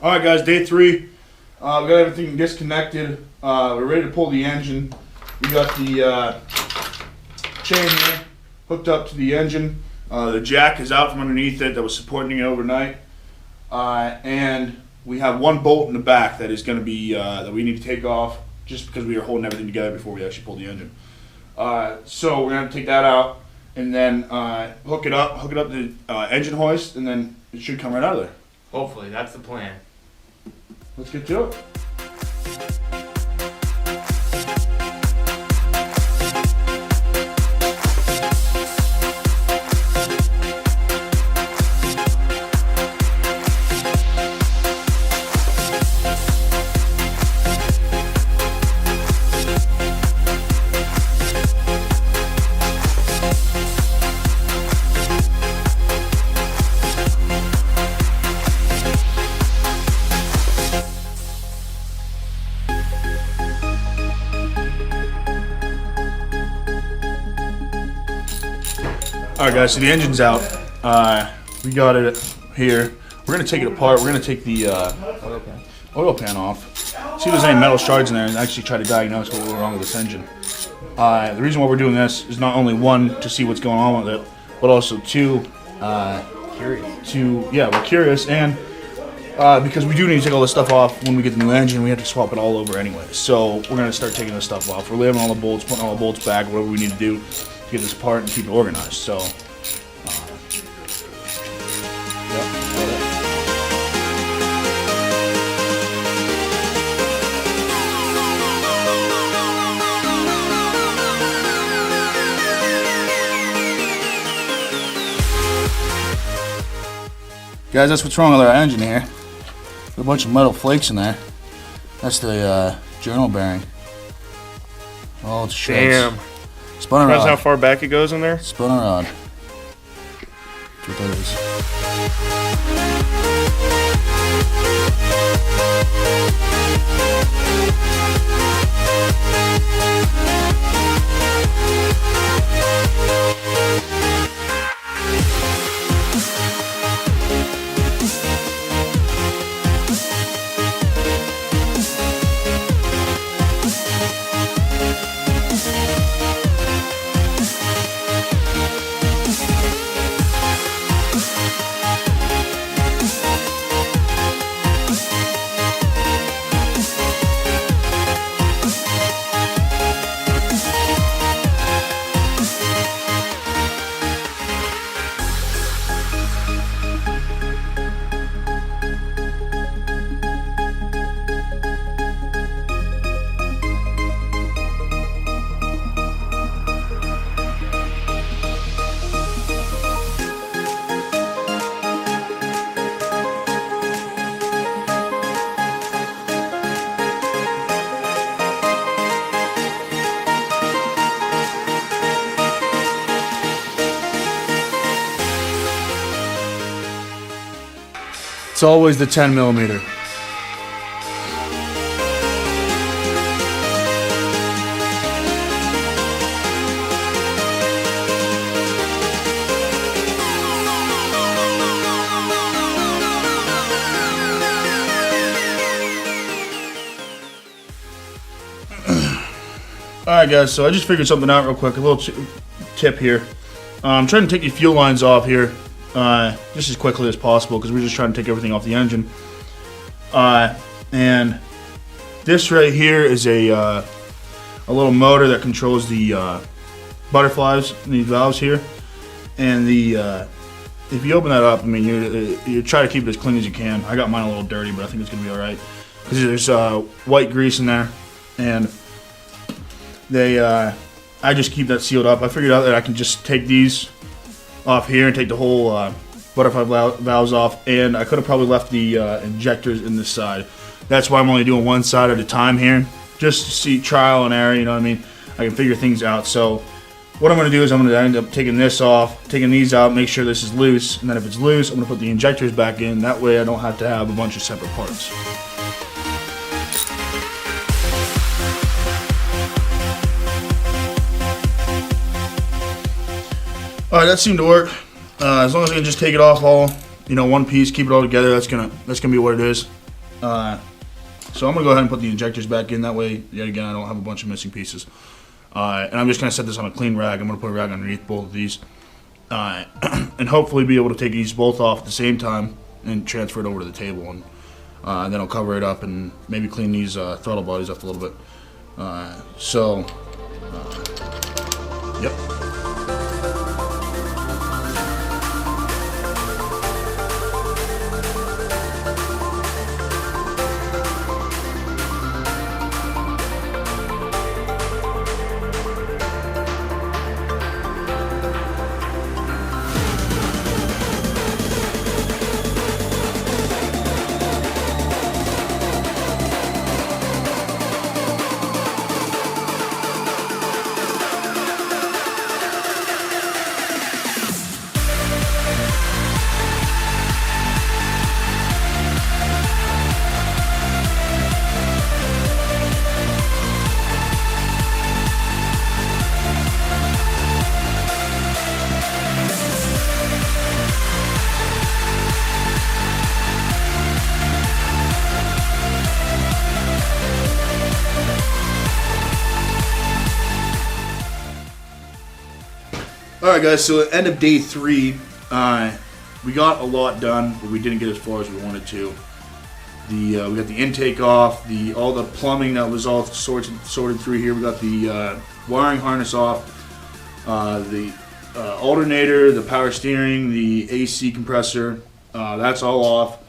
All right, guys, day 3. We got everything disconnected. We're ready to pull the engine. We got the chain here hooked up to the engine. The jack is out from underneath it that was supporting it overnight. And we have one bolt in the back that is going to be that we need to take off just because we were holding everything together before we actually pulled the engine. So we're going to take that out and then hook it up to the engine hoist, and then it should come right out of there. Hopefully, that's the plan. Let's get to it. Alright guys, so the engine's out. We got it here. We're going to take it apart. We're going to take the oil pan off. See if there's any metal shards in there and actually try to diagnose what was wrong with this engine. The reason why we're doing this is not only one, to see what's going on with it, but also two, we're curious, and because we do need to take all this stuff off when we get the new engine. We have to swap it all over anyway. So we're going to start taking this stuff off. We're leaving all the bolts, putting all the bolts back, whatever we need to do to get this apart and keep it organized. So, guys, that's what's wrong with our engine here. A bunch of metal flakes in there. That's the journal bearing. Oh, it's shreds. Damn. Spun rod. That's how far back it goes in there? Spun rod. That's what that is. It's always the 10mm. Alright guys, so I just figured something out real quick, a little tip here. I'm trying to take the fuel lines off here just as quickly as possible because we're just trying to take everything off the engine. And this right here is a little motor that controls the butterflies in these valves here. And if you open that up, I mean, you try to keep it as clean as you can. I got mine a little dirty, but I think it's gonna be all right because there's white grease in there, and I just keep that sealed up. I figured out that I can just take these off here and take the whole butterfly valves off, and I could have probably left the injectors in this side. That's why I'm only doing one side at a time here, just to see trial and error, you know what I mean? I can figure things out. So what I'm going to do is I'm going to end up taking this off, taking these out, make sure this is loose, and then if it's loose, I'm going to put the injectors back in. That way I don't have to have a bunch of separate parts. Alright, that seemed to work. As long as I can just take it off all, one piece, keep it all together, that's gonna be what it is. So I'm going to go ahead and put the injectors back in. That way, yet again, I don't have a bunch of missing pieces. And I'm just going to set this on a clean rag. I'm going to put a rag underneath both of these. And hopefully be able to take these both off at the same time and transfer it over to the table. And then I'll cover it up and maybe clean these throttle bodies up a little bit. Yep. Alright guys, so at the end of day 3, we got a lot done, but we didn't get as far as we wanted to. We got the intake off, all the plumbing that was all sorted through here. We got the wiring harness off, the alternator, the power steering, the AC compressor, that's all off.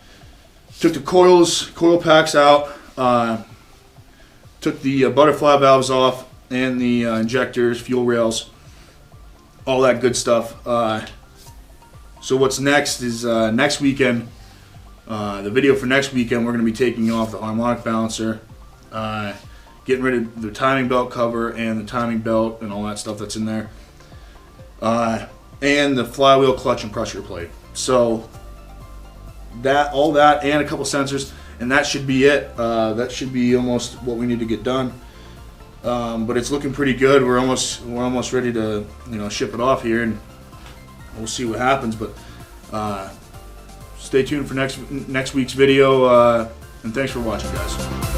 Took the coil packs out, took the butterfly valves off, and the injectors, fuel rails, all that good stuff. So what's next is next weekend, the video for next weekend, we're going to be taking off the harmonic balancer, getting rid of the timing belt cover and the timing belt and all that stuff that's in there, and the flywheel, clutch, and pressure plate. So all that and a couple sensors, and that should be it. That should be almost what we need to get done. But it's looking pretty good. We're almost ready to ship it off here, and we'll see what happens. But stay tuned for next week's video, and thanks for watching, guys.